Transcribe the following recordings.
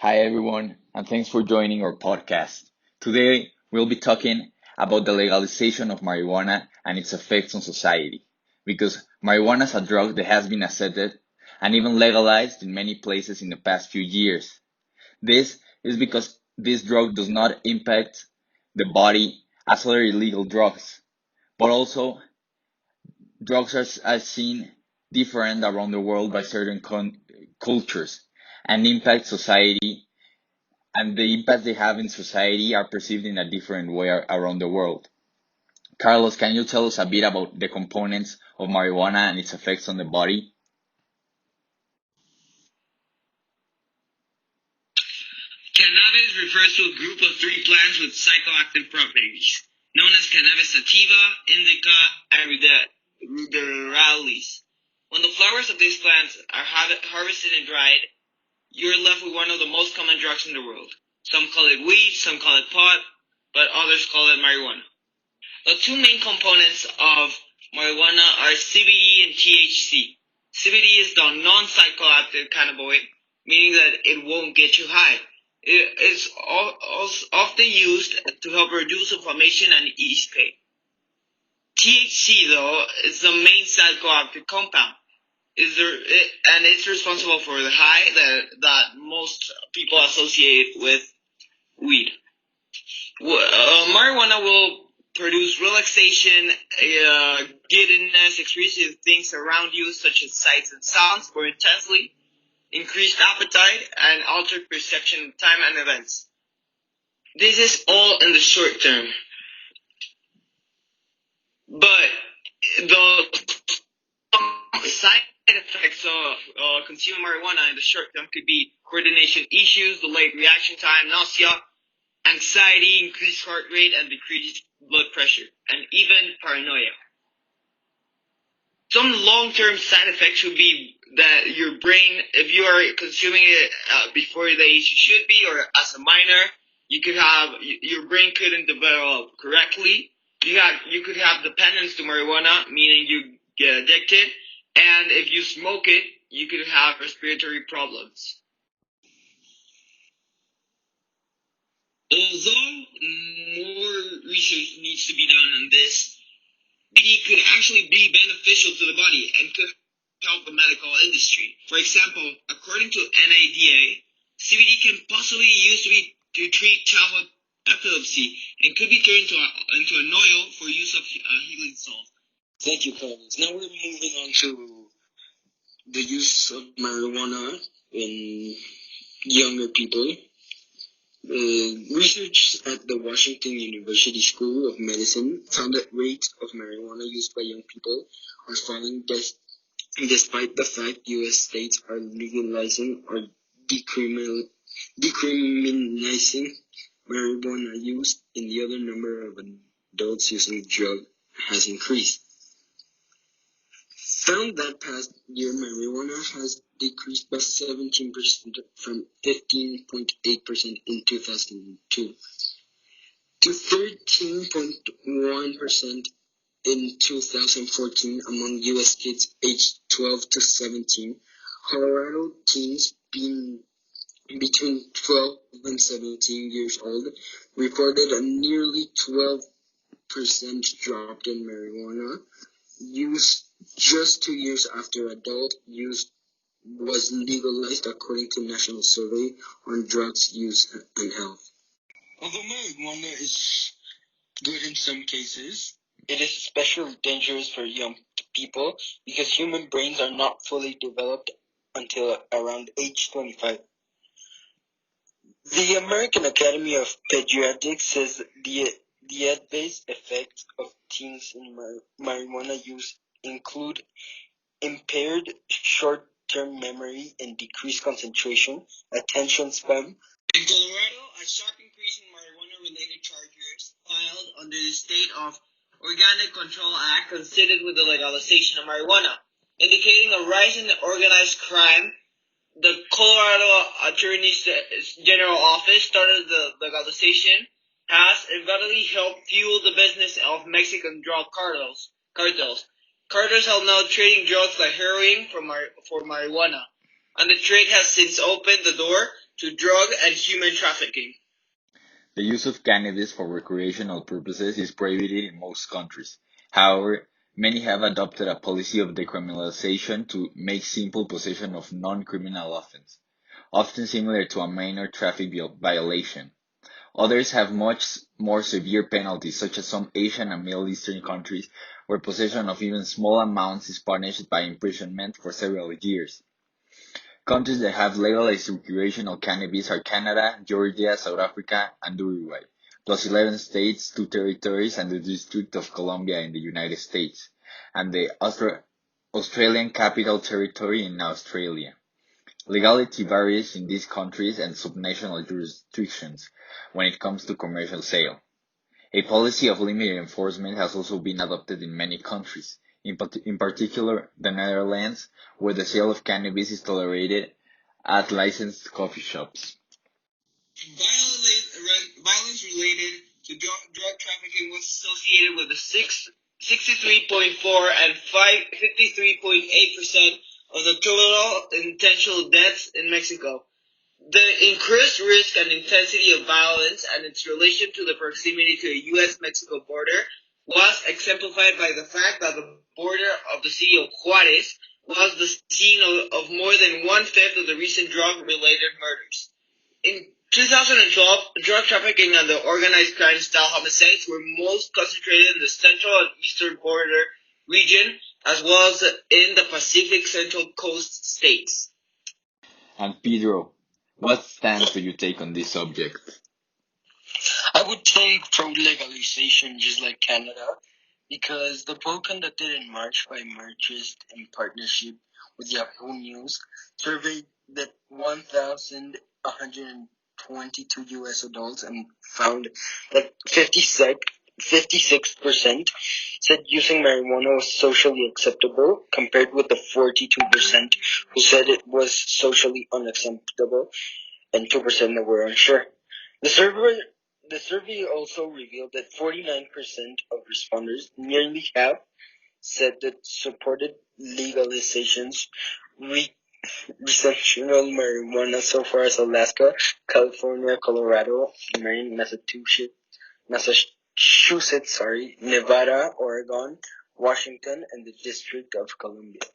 Hi, everyone, and thanks for joining our podcast. Today, we'll be talking about the legalization of marijuana and its effects on society. Because marijuana is a drug that has been accepted and even legalized in many places in the past few years. This is because this drug does not impact the body as other illegal drugs, but also drugs are seen different around the world by certain cultures and impact society and the impacts they have in society are perceived in a different way around the world. Carlos, can you tell us a bit about the components of marijuana and its effects on the body? Cannabis refers to a group of three plants with psychoactive properties, known as cannabis sativa, indica, and ruderalis. When the flowers of these plants are harvested and dried, you're left with one of the most common drugs in the world. Some call it weed, some call it pot, but others call it marijuana. The two main components of marijuana are CBD and THC. CBD is the non-psychoactive cannabinoid, meaning that it won't get you high. It is often used to help reduce inflammation and ease pain. THC, though, is the main psychoactive compound. And it's responsible for the high that most people associate with weed. Marijuana will produce relaxation, giddiness, experiencing things around you, such as sights and sounds, more intensely, increased appetite, and altered perception of time and events. This is all in the short term. But the side effects of consuming marijuana in the short term could be coordination issues, delayed reaction time, nausea, anxiety, increased heart rate, and decreased blood pressure, and even paranoia. Some long-term side effects would be that your brain, if you are consuming it before the age you should be, or as a minor, your brain couldn't develop correctly. You could have dependence to marijuana, meaning you get addicted, and if you smoke it, you could have respiratory problems. Although more research needs to be done on this, CBD could actually be beneficial to the body and could help the medical industry. For example, according to NADA, CBD can possibly be used to treat childhood epilepsy and could be turned into an oil for use of healing salt. Thank you, Carlos. Now we're moving on to the use of marijuana in younger people. Research at the Washington University School of Medicine found that rates of marijuana used by young people are falling despite the fact U.S. states are legalizing or decriminalizing marijuana use, and the other number of adults using the drug has increased. Found that past year, marijuana has decreased by 17% from 15.8% in 2002 to 13.1% in 2014 among U.S. kids aged 12 to 17. Colorado teens being between 12 and 17 years old reported a nearly 12% drop in marijuana use just 2 years after adult use was legalized, according to National Survey on Drugs Use and Health. Although marijuana is good in some cases, it is especially dangerous for young people because human brains are not fully developed until around age 25. The American Academy of Pediatrics says the adverse effects of teens in marijuana use include impaired short-term memory and decreased concentration, attention span. In Colorado, a sharp increase in marijuana-related charges filed under the State of Organic Control Act coincided with the legalization of marijuana, indicating a rise in organized crime. The Colorado Attorney General Office started the legalization has eventually helped fuel the business of Mexican drug cartels. Cartels are now trading drugs like heroin for marijuana, and the trade has since opened the door to drug and human trafficking. The use of cannabis for recreational purposes is prohibited in most countries. However, many have adopted a policy of decriminalization to make simple possession of non-criminal offense, often similar to a minor traffic violation. Others have much more severe penalties, such as some Asian and Middle Eastern countries, where possession of even small amounts is punished by imprisonment for several years. Countries that have legalized recreational cannabis are Canada, Georgia, South Africa, and Uruguay, plus 11 states, 2 territories, and the District of Columbia in the United States, and the Australian Capital Territory in Australia. Legality varies in these countries and subnational jurisdictions when it comes to commercial sale. A policy of limited enforcement has also been adopted in many countries, in particular the Netherlands, where the sale of cannabis is tolerated at licensed coffee shops. Violence related to drug trafficking was associated with 63.4 and 53.8% of the total intentional deaths in Mexico. The increased risk and intensity of violence and its relation to the proximity to the U.S.-Mexico border was exemplified by the fact that the border of the city of Juarez was the scene of more than one-fifth of the recent drug-related murders. In 2012, drug trafficking and the organized crime-style homicides were most concentrated in the central and eastern border region, as well as in the Pacific Central Coast states. And Pedro, what stance do you take on this subject? I would take pro legalization just like Canada because the poll conducted in March by Marxist in partnership with Yahoo News surveyed that 1,122 U.S. adults and found that 56% said using marijuana was socially acceptable compared with the 42% who said it was socially unacceptable and 2% that were unsure. The survey also revealed that 49% of respondents, nearly half, said that supported legalizations recreational marijuana so far as Alaska, California, Colorado, Maine, Massachusetts, Nevada, Oregon, Washington, and the District of Columbia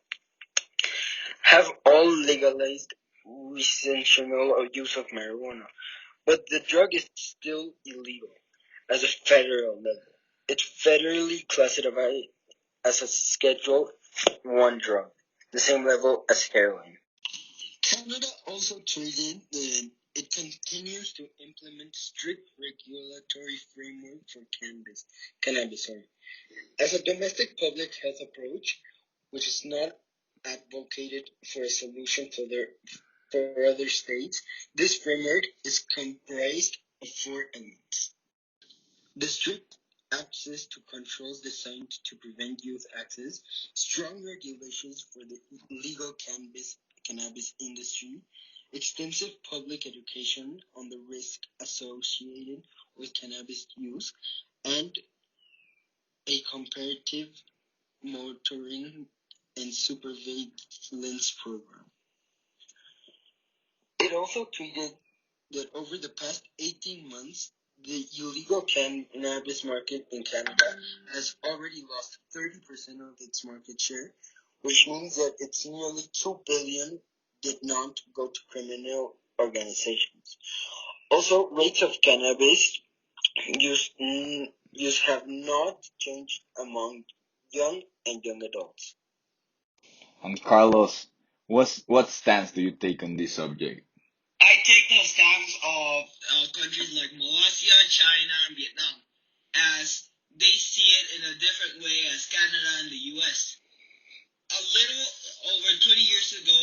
have all legalized recreational use of marijuana. But the drug is still illegal as a federal level. It's federally classified as a Schedule 1 drug, the same level as heroin. Canada also tweeted that it continues to implement strict regulatory framework for cannabis, as a domestic public health approach, which is not advocated for a solution for other states. This framework is comprised of 4 elements. The strict access to controls designed to prevent youth access, strong regulations for the legal cannabis industry, extensive public education on the risk associated with cannabis use, and a comparative monitoring and surveillance program. It also tweeted that over the past 18 months, the illegal cannabis market in Canada has already lost 30% of its market share, which means that its nearly $2 billion did not go to criminal organizations. Also, rates of cannabis use have not changed among young and young adults. And Carlos, what stance do you take on this subject? I take the stance of countries like Malaysia, China, and Vietnam, as they see it in a different way as Canada and the US. A little over 20 years ago,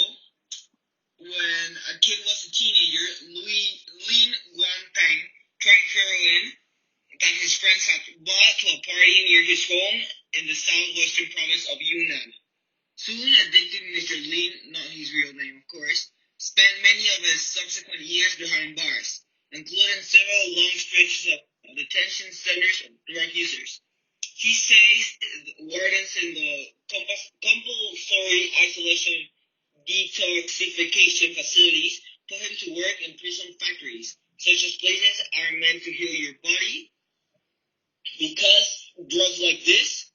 when a kid was a teenager, Lin Guanpeng tried heroin that his friends had bought to a party near his home in the southwestern province of Yunnan. Soon addicted, Mr. Lin, not his real name of course, spent many of his subsequent years behind bars, including several long stretches of detention centers of drug users. He says wardens in the compulsory isolation detoxification facilities put him to work in prison factories. Such as places are meant to heal your body because drugs like this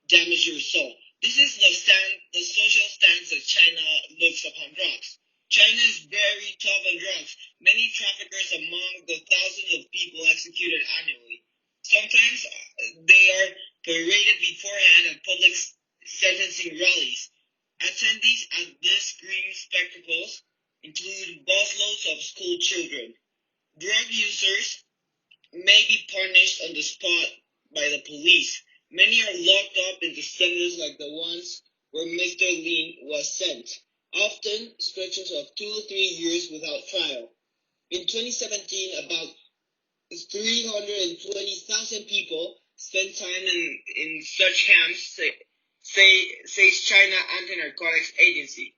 damage your soul. This is the social stance that China looks upon drugs. China is very tough on drugs. Many traffickers among the thousands of people executed annually. Sometimes they are paraded beforehand at public sentencing rallies. Attendees at these grim spectacles include busloads of school children. Drug users may be punished on the spot by the police. Many are locked up into centers like the ones where Mr. Lin was sent, often stretches of 2 to 3 years without trial. In 2017, about 320,000 people spent time in such camps, says China Anti-Narcotics Agency.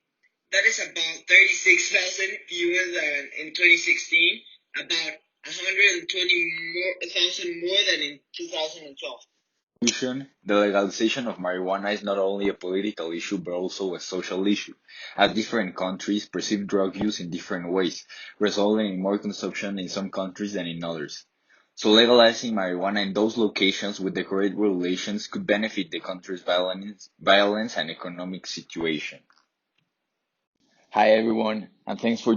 That is about 36,000 fewer than in 2016, about 120,000 more than in 2012. In conclusion, the legalization of marijuana is not only a political issue but also a social issue, as different countries perceive drug use in different ways, resulting in more consumption in some countries than in others. So legalizing marijuana in those locations with the correct regulations could benefit the country's violence and economic situation. Hi everyone, and thanks for